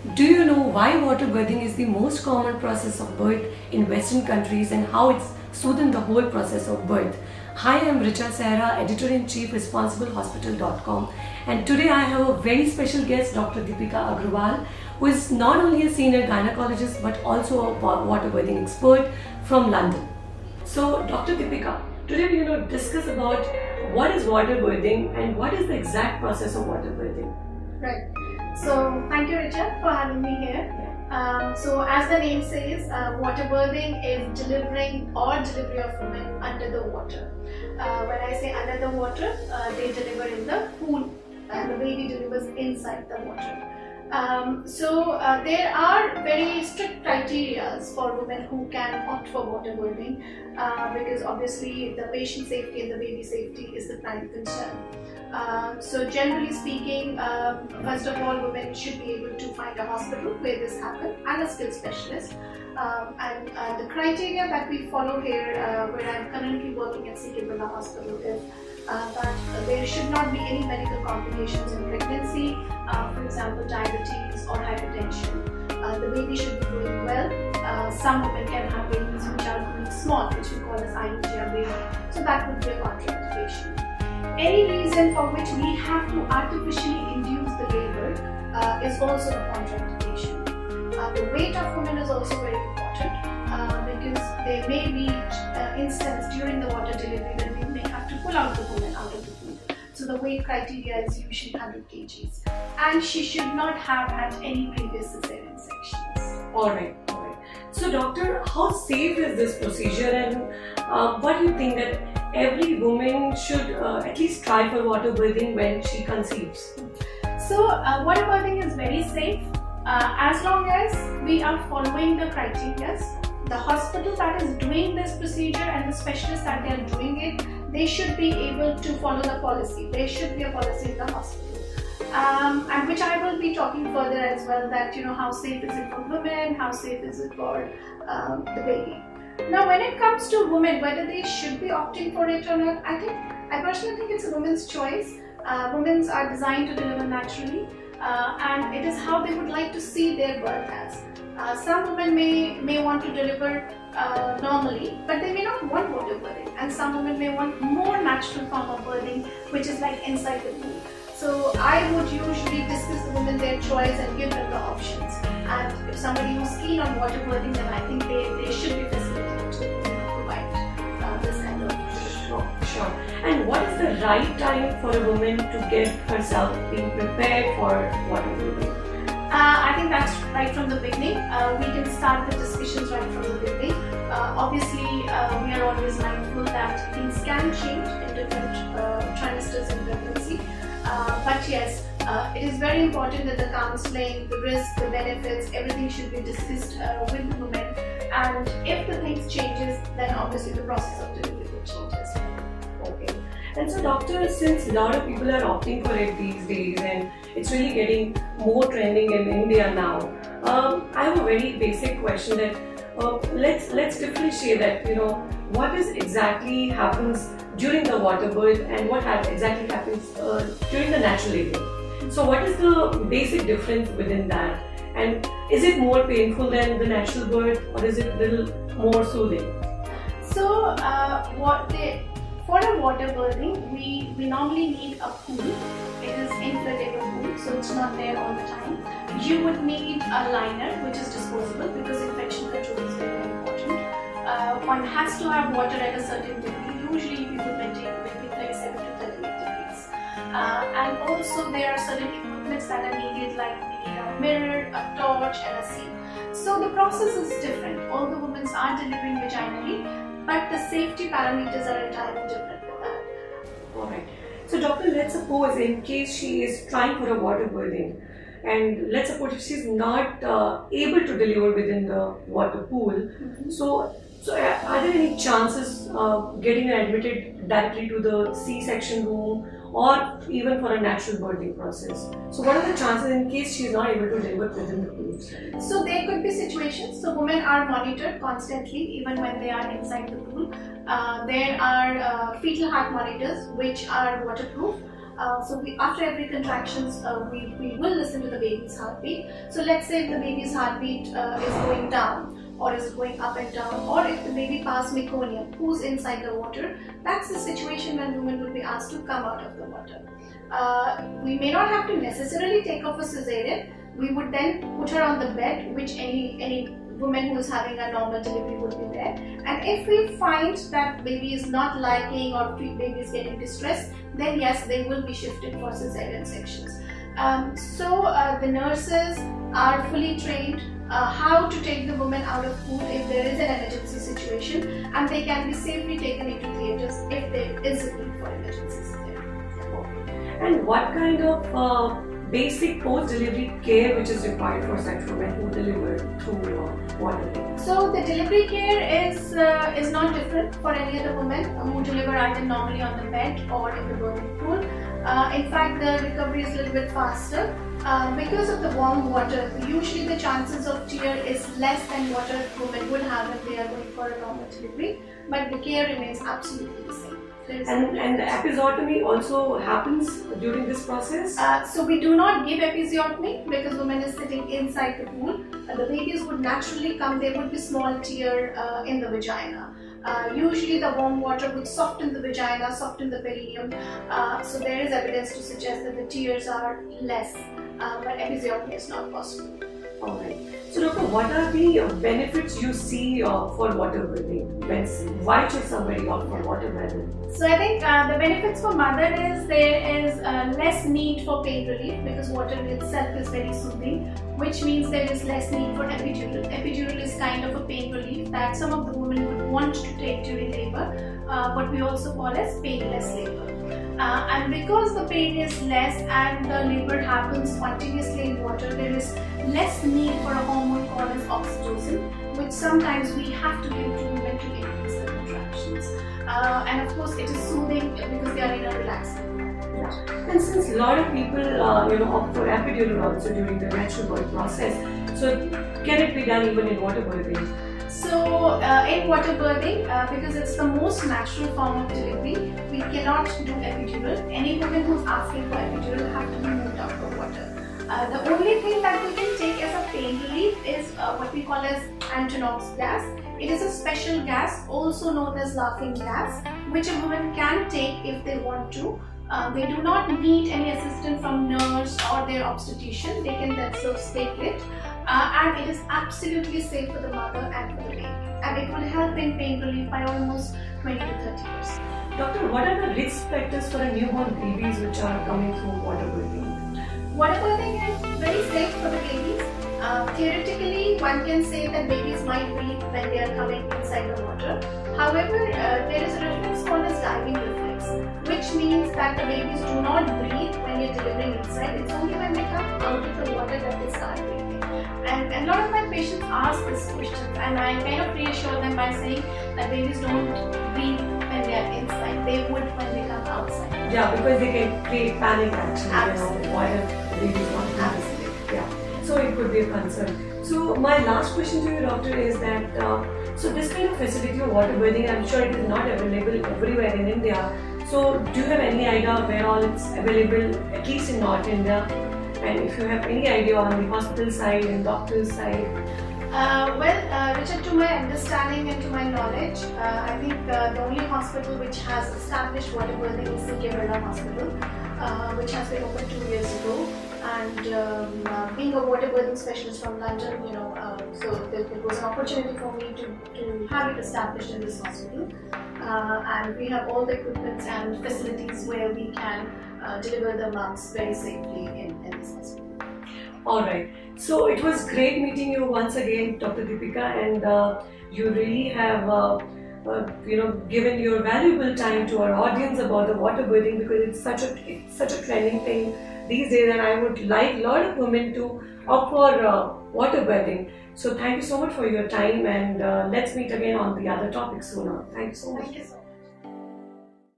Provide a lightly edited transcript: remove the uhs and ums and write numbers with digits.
Do you know why water birthing is the most common process of birth in Western countries and how it's smoothened the whole process of birth? Hi, I'm Richa Sehra, Editor-in-Chief, ResponsibleHospital.com, and today I have a very special guest, Dr. Deepika Aggarwal, who is not only a senior gynecologist but also a water birthing expert from London. So, Dr. Deepika, today we're going to discuss about what is water birthing and what is the exact process of water birthing. Right. So, thank you, Richa, for having me here. So, as the name says, water birthing is delivery of women under the water. When I say under the water, they deliver in the pool and the baby delivers inside the water. There are very strict criteria for women who can opt for water birthing because obviously the patient safety and the baby safety is the prime concern. So generally speaking, first of all, women should be able to find a hospital where this happens and a skilled specialist. The criteria that we follow here, where I'm currently working at CK Birla Hospital, is that there should not be any medical complications in pregnancy, for example diabetes or hypertension. The baby should be growing well. Some women can have babies which are growing small, which we call as IUGR baby. So that would be a contraindication. Any reason for which we have to artificially induce the labor is also a contraindication. The weight of women is also very important because there may be instances during the water delivery when we may have to pull out the woman out of the pool. So the weight criteria is usually 100 kgs, and she should not have had any previous cesarean sections. Alright. So doctor, how safe is this procedure, and what do you think that every woman should at least try for water birthing when she conceives? So water birthing is very safe as long as we are following the criteria. The hospital that is doing this procedure and the specialists that they are doing it, they should be able to follow the policy. There should be a policy in the hospital. And which I will be talking further as well, that how safe is it for women, how safe is it for the baby. Now when it comes to women, whether they should be opting for it or not, I personally think it's a woman's choice. Women are designed to deliver naturally and it is how they would like to see their birth as. Some women may want to deliver normally, but they may not want water birthing, and some women may want more natural form of birthing, which is like inside the pool. So I would usually discuss the women their choice and give them the options. And if somebody who's keen on water birthing, then I think they should be facilitated to provide this kind of. Sure. And what is the right time for a woman to get herself being prepared for water birthing? I think that's right from the beginning. We can start the discussions right from the beginning. Obviously, we are always mindful that things can change in different trimesters in pregnancy. But yes, it is very important that the counseling, the risks, the benefits, everything should be discussed with the women. And if the things changes, then obviously the process of delivery will change as well. Okay. And so doctor, since a lot of people are opting for it these days and it's really getting more trending in India now, I have a very basic question that let's differentiate that, what is exactly happens during the water birth and what exactly happens during the natural labor. So what is the basic difference within that, and is it more painful than the natural birth or is it a little more soothing? So for a water birthing, we normally need a pool. It is inflatable pool, so it's not there all the time. You would need a liner which is disposable because infection control is very important. One has to have water at a certain degree. Usually we would maintain between 37 to 38 degrees. And also there are certain equipments that are needed, like we need a mirror, a torch and a seat. So the process is different. All the women are delivering vaginally, but the safety parameters are entirely different with that. Alright. So doctor, let's suppose in case she is trying for a water birthing, and let's suppose if she is not able to deliver within the water pool, so are there any chances of getting her admitted directly to the C-section room or even for a natural birthing process? So what are the chances in case she is not able to deliver within the pool? So there could be situations. So women are monitored constantly even when they are inside the pool. There are fetal heart monitors which are waterproof. After every contractions, we will listen to the baby's heartbeat. So let's say if the baby's heartbeat is going down, or is going up and down, or if the baby passed meconium, who's inside the water, that's the situation when women will be asked to come out of the water. We may not have to necessarily take off a cesarean. We would then put her on the bed, which any woman who is having a normal delivery would be there. And if we find that baby is not liking or baby is getting distressed, then yes, they will be shifted for cesarean sections. The nurses are fully trained how to take the woman out of pool if there is an emergency situation, and they can be safely taken into theatres if there is a need for emergency cesarean. And what kind of basic post-delivery care which is required for such women who deliver through water? So the delivery care is not different for any other woman who deliver either normally on the bed or in the birthing pool. In fact, the recovery is a little bit faster because of the warm water. Usually the chances of tear is less than what a woman would have if they are going for a normal delivery, but the care remains absolutely the same. And the episiotomy also happens during this process? So we do not give episiotomy because woman is sitting inside the pool. The babies would naturally come, there would be small tear in the vagina. Usually the warm water would soften the vagina, soften the perineum. So there is evidence to suggest that the tears are less, but episiotomy is not possible. Alright. So doctor, what are the benefits you see for water birthing? Why should somebody opt for water birthing? So I think the benefits for mother is there is less need for pain relief because water itself is very soothing, which means there is less need for epidural. Epidural is kind of a pain relief that some of the women would want to take during labor, what we also call as painless labor. And because the pain is less and the labor happens spontaneously in water, there is less need for a hormone called as oxytocin, which sometimes we have to give to women to increase the contractions. And of course, it is soothing because they are in a relaxing mode. Yeah. And since a lot of people opt for epidural also during the natural birth process, so can it be done even in water birthing? So in water birthing, because it's the most natural form of delivery, we cannot do epidural. Any woman who's asking for epidural have to be moved out of water. The only thing that we can take as a pain relief is what we call as Antonox gas. It is a special gas, also known as laughing gas, which a woman can take if they want to. They do not need any assistance from nurse or their obstetrician. They can themselves take it. And it is absolutely safe for the mother and for the baby. And it will help in pain relief by almost 20 to 30%. Doctor, what are the risk factors for a newborn babies which are coming through water birthing? Water birthing is very safe for the babies. Theoretically, one can say that babies might breathe when they are coming inside the water. However, there is a reflex called as diving reflex, which means that the babies do not breathe when you're delivering inside. It's only when they come out of the water that they start breathing. And a lot of my patients ask this question, and I kind of reassure them by saying that babies don't breathe when they are inside. They would when they come outside. Yeah, because they can create panic actually. Absolutely. Why the baby is not breathing. Absolutely. Yeah. So it could be a concern. So my last question to you, doctor, is that so this kind of facility of water birthing, I'm sure it is not available everywhere in India. So do you have any idea where all it's available, at least in North India? And if you have any idea on the hospital side and doctor's side? Richard, to my understanding and to my knowledge, I think the only hospital which has established water birthing is the Kerala Hospital, which has been opened 2 years ago. And being a water birthing specialist from London, so there was an opportunity for me to have it established in this hospital. And we have all the equipment and facilities where we can deliver the mums very safely in this hospital. Alright, so it was great meeting you once again, Dr. Deepika, and you really have given your valuable time to our audience about the water birthing, because it's such a trending thing these days, and I would like a lot of women to opt for water birthing. So thank you so much for your time, and let's meet again on the other topics soon. Thank you so much. Thank you so much.